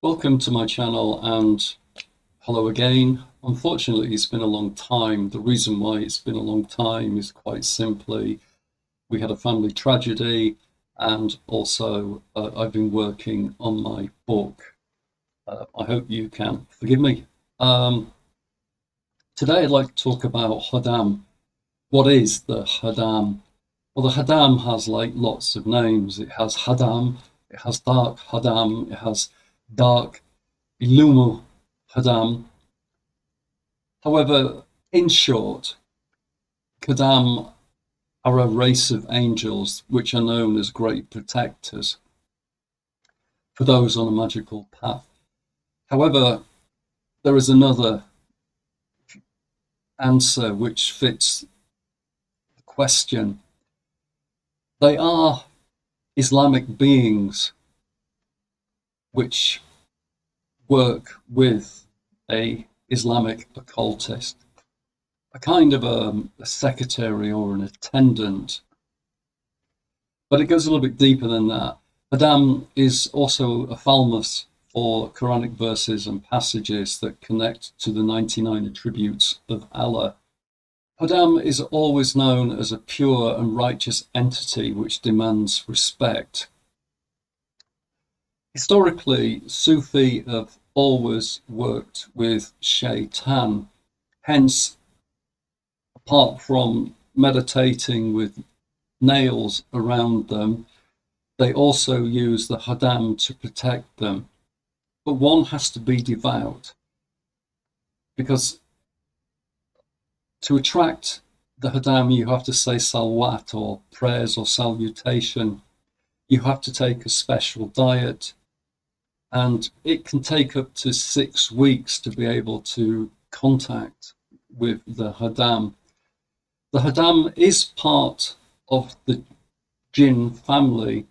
Welcome to my channel and hello again. Unfortunately, it's been a long time. The reason why it's been a long time is quite simply we had a family tragedy, and also I've been working on my book. I hope you can forgive me. Um, Today I'd like to talk about Khodam. What is the Khodam? Well, the Khodam has like lots of names. It has Khodam, it has Dark Khodam, it has Dark Illumo Khodam. However, in short, Khodam are a race of angels which are known as great protectors for those on a magical path. However, there is another answer which fits the question. They are Islamic beings which work with a Islamic occultist, a kind of a secretary or an attendant. But it goes a little bit deeper than that. Khodam is also a thalamus for Quranic verses and passages that connect to the 99 attributes of Allah. Khodam is always known as a pure and righteous entity which demands respect. Historically, Sufi have always worked with shaitan. Hence, apart from meditating with nails around them, they also use the Khodam to protect them. But one has to be devout, because to attract the Khodam, you have to say salawat or prayers or salutation. You have to take a special diet, and it can take up to 6 weeks to be able to contact with the Khodam. The Khodam is part of the Djinn family,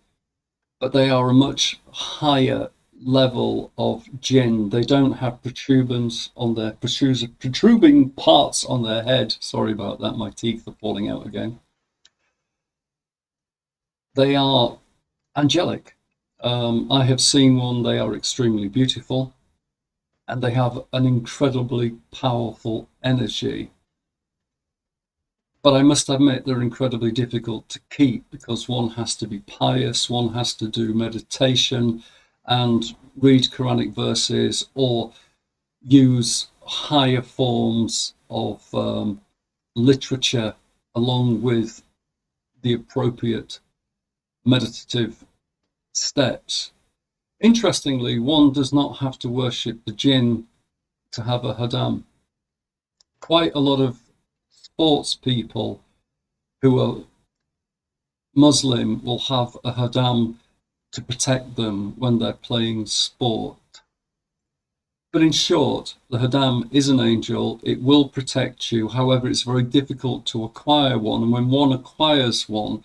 but they are a much higher level of Djinn. They don't have protruding parts on their head. Sorry about that, my teeth are falling out again. They are angelic. I have seen one, they are extremely beautiful, and they have an incredibly powerful energy. But I must admit they're incredibly difficult to keep, because one has to be pious, one has to do meditation and read Quranic verses or use higher forms of literature along with the appropriate meditative steps. Interestingly, one does not have to worship the Jinn to have a Khodam. Quite a lot of sports people who are Muslim will have a Khodam to protect them when they're playing sport. But in short, the Khodam is an angel. It will protect you. However, it's very difficult to acquire one. And when one acquires one,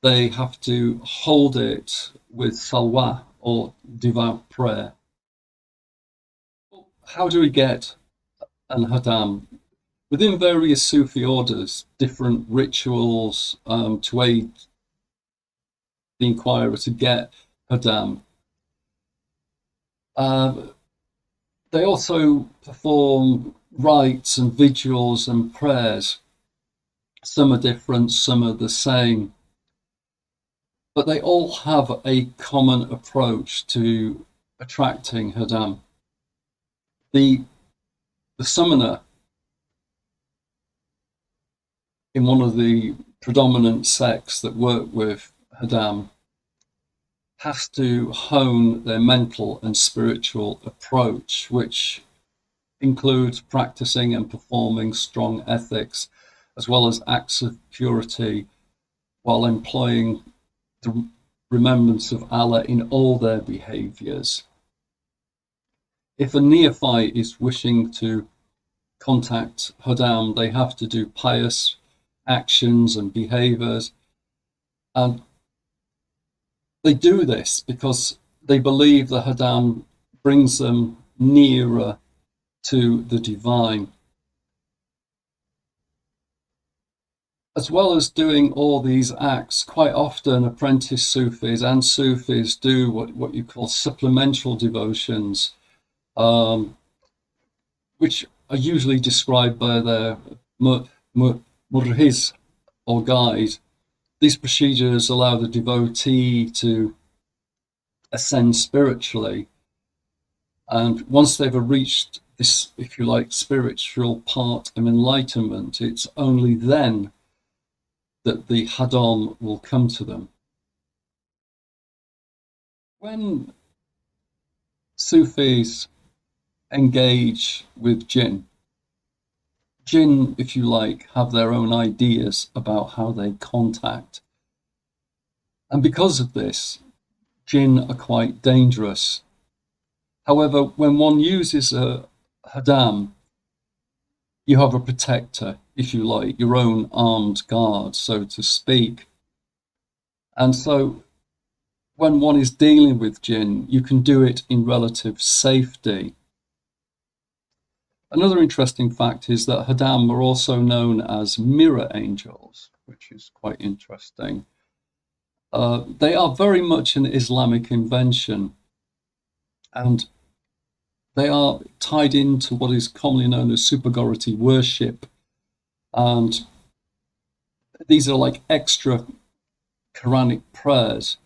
they have to hold it with salwa or devout prayer. How do we get an Khodam? Within various Sufi orders, different rituals to aid the inquirer to get Khodam. They also perform rites and vigils and prayers. Some are different, some are the same. But they all have a common approach to attracting Khodam. The summoner in one of the predominant sects that work with Khodam has to hone their mental and spiritual approach, which includes practicing and performing strong ethics, as well as acts of purity, while employing the remembrance of Allah in all their behaviors. If a neophyte is wishing to contact Khodam, they have to do pious actions and behaviors, and they do this because they believe the Khodam brings them nearer to the divine. As well as doing all these acts, quite often apprentice Sufis and Sufis do what you call supplemental devotions, um, which are usually described by their murhiz or guide. These procedures allow the devotee to ascend spiritually. And once they've reached this, if you like, spiritual part of enlightenment, it's only then that the Khodam will come to them. When Sufis engage with Jinn, Jinn, if you like, have their own ideas about how they contact. And because of this, Jinn are quite dangerous. However, when one uses a Khodam, you have a protector, if you like, your own armed guard, so to speak. And so when one is dealing with Jinn, you can do it in relative safety. Another interesting fact is that Khodam are also known as mirror angels, which is quite interesting. They are very much an Islamic invention, and they are tied into what is commonly known as supergority worship. And these are like extra Quranic prayers.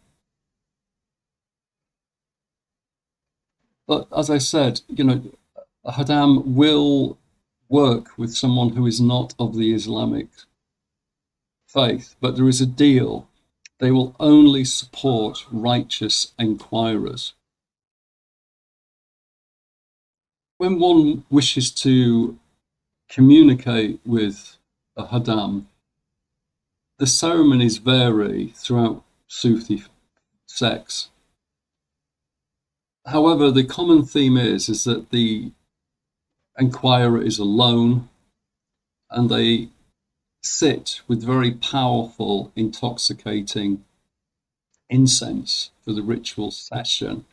But as I said, a Khodam will work with someone who is not of the Islamic faith, but there is a deal. They will only support righteous inquirers. When one wishes to communicate with a Khodam, the ceremonies vary throughout Sufi sects. However, the common theme is that the inquirer is alone and they sit with very powerful, intoxicating incense for the ritual session.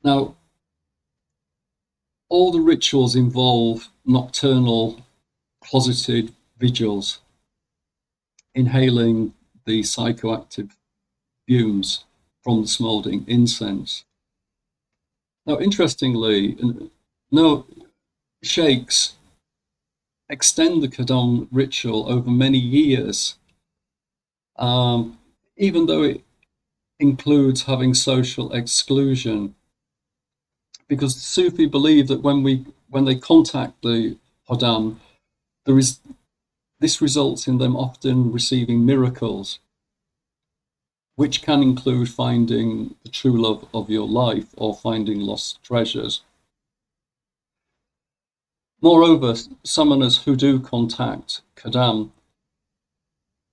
Now, all the rituals involve nocturnal closeted vigils, inhaling the psychoactive fumes from the smouldering incense. Now, interestingly, no sheikhs extend the Khodam ritual over many years, even though it includes having social exclusion, because the Sufi believe that when they contact the Khodam, this results in them often receiving miracles, which can include finding the true love of your life or finding lost treasures. Moreover, summoners who do contact Khodam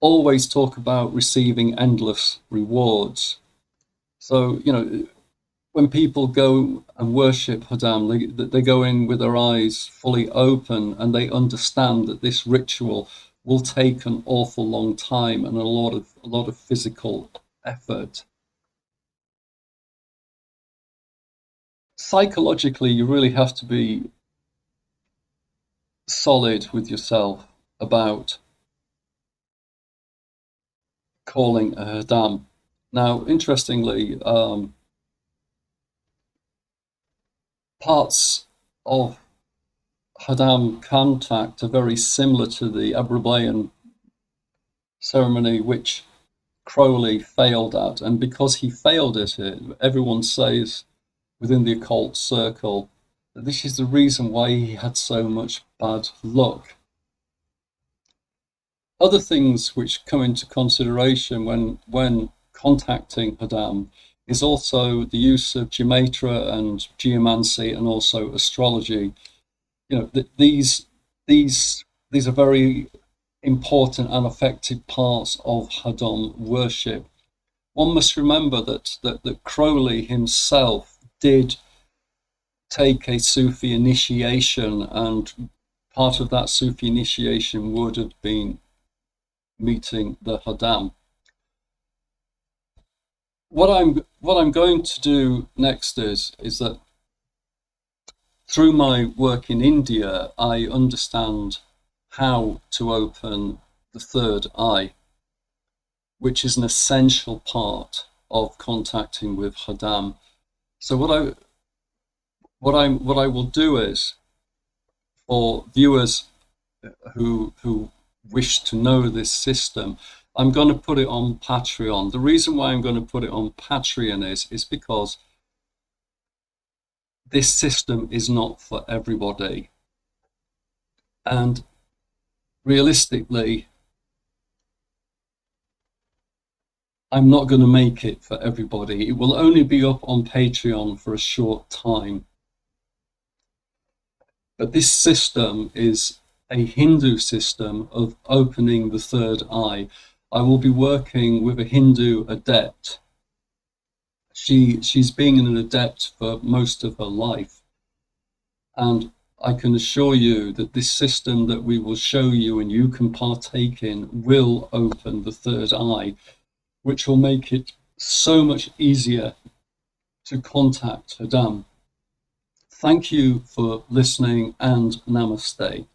always talk about receiving endless rewards. So, when people go and worship Khodam, they go in with their eyes fully open and they understand that this ritual will take an awful long time and a lot of physical effort. Psychologically, you really have to be solid with yourself about calling a Khodam. Now, interestingly, parts of Khodam contact are very similar to the Abrabayan ceremony, which Crowley failed at. And because he failed at it, everyone says within the occult circle that this is the reason why he had so much bad luck. Other things which come into consideration when contacting Khodam is also the use of gematria and geomancy and also astrology. These are very important and effective parts of Khodam worship. One must remember that Crowley himself did take a Sufi initiation, and part of that Sufi initiation would have been meeting the Khodam. What I'm going to do next is that through my work in India, I understand how to open the third eye, which is an essential part of contacting with Khodam. So what I will do is, for viewers who wish to know this system, I'm going to put it on Patreon. The reason why I'm going to put it on Patreon is because this system is not for everybody. And realistically, I'm not going to make it for everybody. It will only be up on Patreon for a short time. But this system is a Hindu system of opening the third eye. I will be working with a Hindu adept. She's been an adept for most of her life. And I can assure you that this system that we will show you and you can partake in will open the third eye, which will make it so much easier to contact Khodam. Thank you for listening, and namaste.